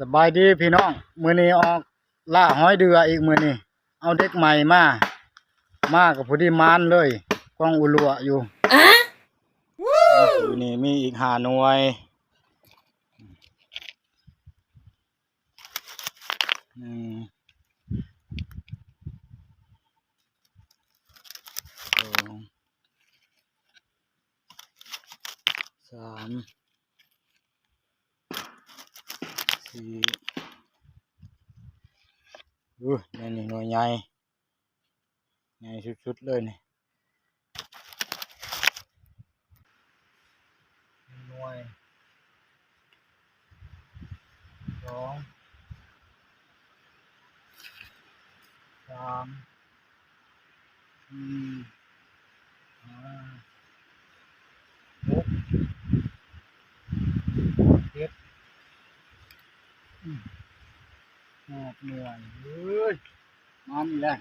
สบายดีพี่น้องมื้อนี้ออกล่าหอยเดืออีกมื้อนี้เอาเด็กใหม่มากับผู้ดีมานเลยกล้องอุลัวอยู่อยู่นี่มีอีก5หน่วยสองสามสี่นี่หน่วยใหญ่สุดๆเลยนี่หน่วยสองสามสี่ห้าหกเจ็ด8หน่วยมันนี่แหละ